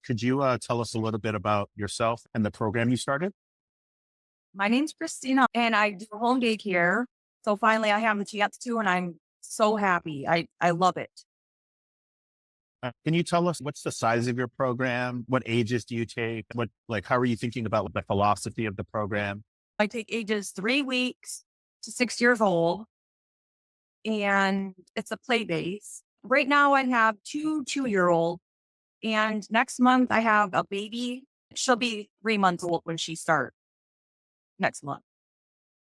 Could you tell us a little bit about yourself and the program you started? My name's Christina and I do home daycare. So finally I have the chance to, and I'm so happy. I love it. Can you tell us what's the size of your program? What ages do you take? How are you thinking about the philosophy of the program? I take ages 3 weeks to 6 years old, and it's a play base. Right now I have two 2-year old, and next month I have a baby. She'll be 3 months old when she starts next month.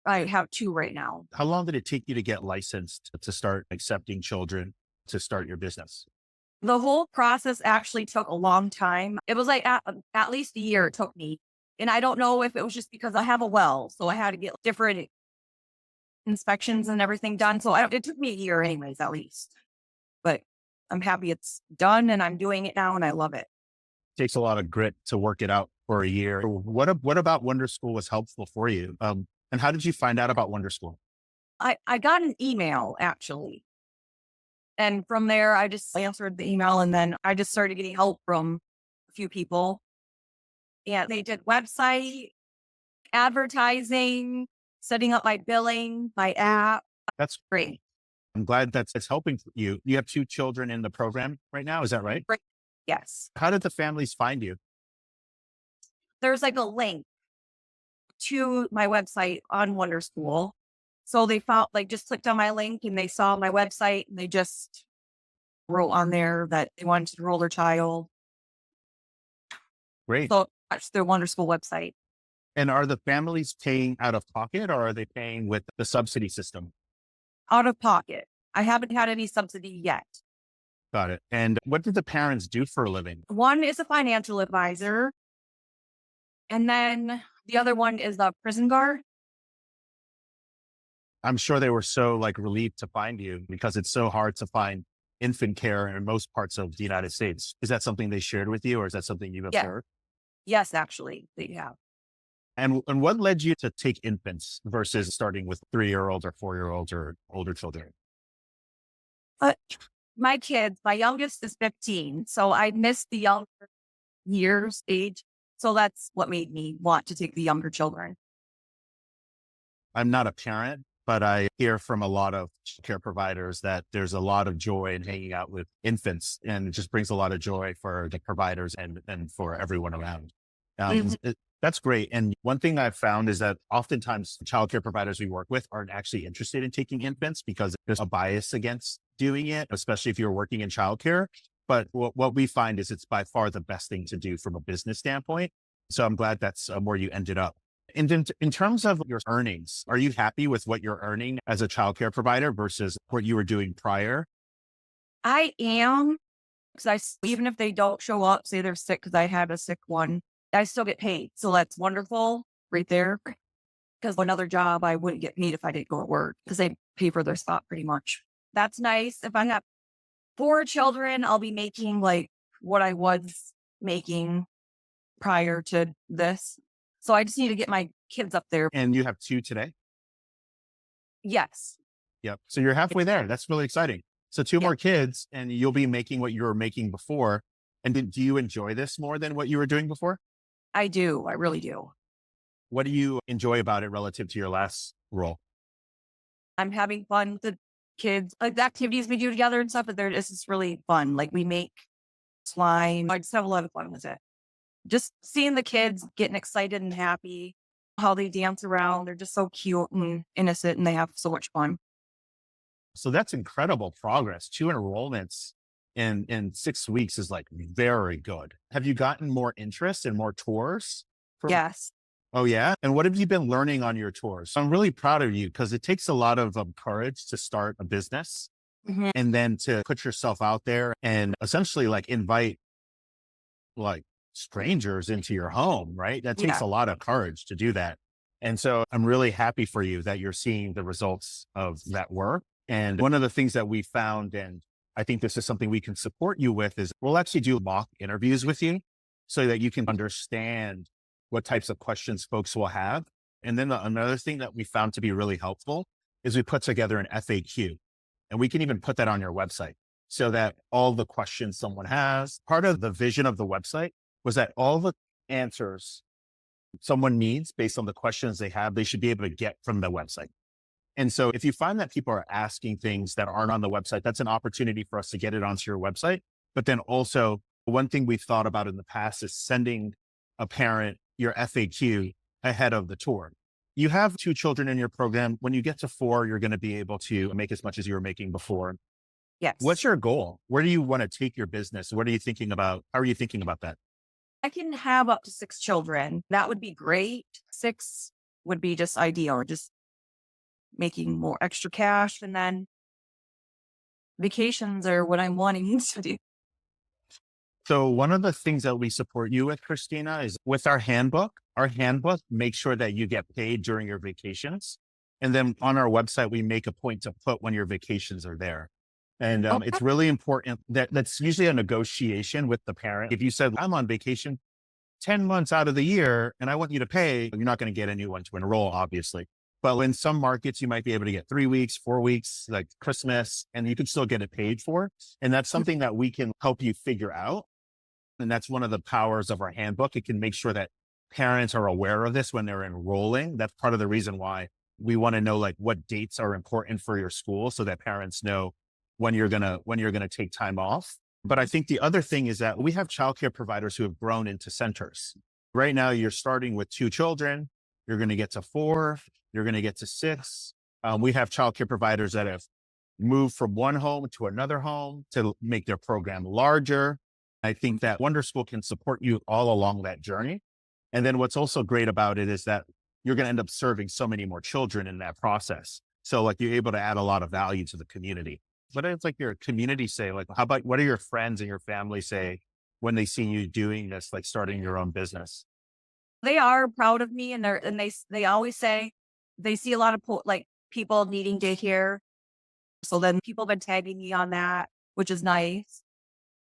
I have two right now. How long did it take you to get licensed to start accepting children to start your business? The whole process actually took a long time. It was like at least a year it took me. And I don't know if it was just because I have a well, so I had to get different inspections and everything done. So it took me a year anyways, at least. But I'm happy it's done and I'm doing it now and I love it. Takes a lot of grit to work it out for a year. What about Wonderschool was helpful for you? And how did you find out about Wonderschool? I got an email actually. And from there, I just answered the email and then I just started getting help from a few people. And they did website, advertising, setting up my billing, my app. That's Great. I'm glad that's it's helping you. You have two children in the program right now. Is that right? Great. Yes. How did the families find you? There's like a link to my website on Wonderschool. So they found like just clicked on my link and they saw my website and they just wrote on there that they wanted to enroll their child. Great. So that's their Wonderschool website. And are the families paying out of pocket or are they paying with the subsidy system? Out of pocket. I haven't had any subsidy yet. Got it. And what did the parents do for a living? One is a financial advisor, and then the other one is a prison guard. I'm sure they were so relieved to find you because it's so hard to find infant care in most parts of the United States. Is that something they shared with you or is that something you've Yeah. observed? Yes, actually, they have. And what led you to take infants versus starting with 3-year-olds or 4-year-olds or older children? But my kids, my youngest is 15, so I missed the younger years age. So that's what made me want to take the younger children. I'm not a parent, but I hear from a lot of care providers that there's a lot of joy in hanging out with infants and it just brings a lot of joy for the providers and for everyone around. Mhm. That's great. And one thing I've found is that oftentimes childcare providers we work with aren't actually interested in taking infants because there's a bias against doing it, especially if you're working in childcare. But what we find is it's by far the best thing to do from a business standpoint. So I'm glad that's where you ended up. And in terms of your earnings, are you happy with what you're earning as a childcare provider versus what you were doing prior? I am, because even if they don't show up, say they're sick, because I had a sick one, I still get paid. So that's wonderful right there. Because another job, I wouldn't get paid if I didn't go to work because they pay for their spot pretty much. That's nice. If I have 4 children, I'll be making like what I was making prior to this. So I just need to get my kids up there. And you have two today? Yes. Yep. So you're halfway there. That's really exciting. So two Yep. more kids and you'll be making what you were making before. And do you enjoy this more than what you were doing before? I do. I really do. What do you enjoy about it relative to your last role? I'm having fun with the kids, like the activities we do together and stuff, but it's just really fun. Like we make slime. I just have a lot of fun with it. Just seeing the kids getting excited and happy, how they dance around. They're just so cute and innocent and they have so much fun. So that's incredible progress. Two enrollments in 6 weeks is very good. Have you gotten more interest and more tours? Yes. Oh yeah. And what have you been learning on your tours? I'm really proud of you because it takes a lot of courage to start a business Mhm. and then to put yourself out there and essentially invite like strangers into your home, right? That takes Yeah. a lot of courage to do that. And so I'm really happy for you that you're seeing the results of that work. And one of the things that we found, and I think this is something we can support you with, is we'll actually do mock interviews with you so that you can understand what types of questions folks will have. And then another thing that we found to be really helpful is we put together an FAQ and we can even put that on your website so that all the questions someone has, part of the vision of the website was that all the answers someone needs based on the questions they have, they should be able to get from the website. And so if you find that people are asking things that aren't on the website, that's an opportunity for us to get it onto your website. But then also, one thing we've thought about in the past is sending a parent your FAQ ahead of the tour. You have 2 children in your program. When you get to 4, you're going to be able to make as much as you were making before. What's Yes. your goal? Where do you want to take your business? What are you thinking about? How are you thinking about that? I can have up to 6 children. That would be great. 6 would be just ideal, just making more extra cash. And then vacations are what I'm wanting to do. So one of the things that we support you with, Christina, is with our handbook. Our handbook makes sure that you get paid during your vacations. And then on our website, we make a point to put when your vacations are there. And Okay. it's really important that's usually a negotiation with the parent. If you said, I'm on vacation 10 months out of the year and I want you to pay, you're not going to get a new one to enroll, obviously. But in some markets, you might be able to get 3 weeks, 4 weeks, like Christmas, and you can still get it paid for. And that's something that we can help you figure out. And that's one of the powers of our handbook. It can make sure that parents are aware of this when they're enrolling. That's part of the reason why we want to know like what dates are important for your school so that parents know when you're gonna take time off. But I think the other thing is that we have childcare providers who have grown into centers. Right now, you're starting with 2 children. You're going to get to 4. You're going to get to 6. We have childcare providers that have moved from one home to another home to make their program larger. I think that Wonderschool can support you all along that journey. And then what's also great about it is that you're going to end up serving so many more children in that process. So like you're able to add a lot of value to the community. What does like your community say? Like, how about what do your friends and your family say when they see you doing this, like starting your own business? They are proud of me, and they always say they see a lot of like people needing daycare. So then people have been tagging me on that, which is nice.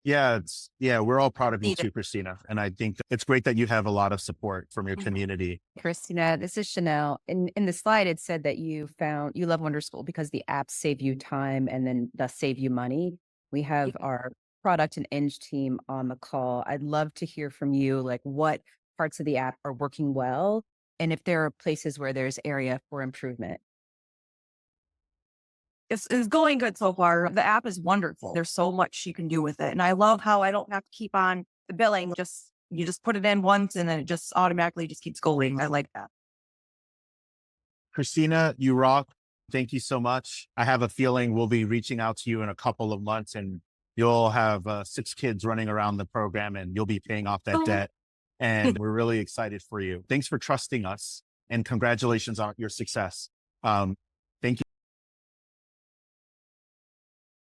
Yeah, we're all proud of you Need it. too, Christina. And I think it's great that you have a lot of support from your community. Christina, this is Chanel. In the slide, it said that you love Wonderschool because the apps save you time and then thus save you money. We have our product and eng team on the call. I'd love to hear from you, like what parts of the app are working well, and if there are places where there's area for improvement. It's going good so far. The app is wonderful. There's so much you can do with it. And I love how I don't have to keep on the billing. You just put it in once and then it just automatically just keeps going. I like that. Christina, you rock. Thank you so much. I have a feeling we'll be reaching out to you in a couple of months and you'll have 6 kids running around the program and you'll be paying off that debt. And we're really excited for you. Thanks for trusting us and congratulations on your success.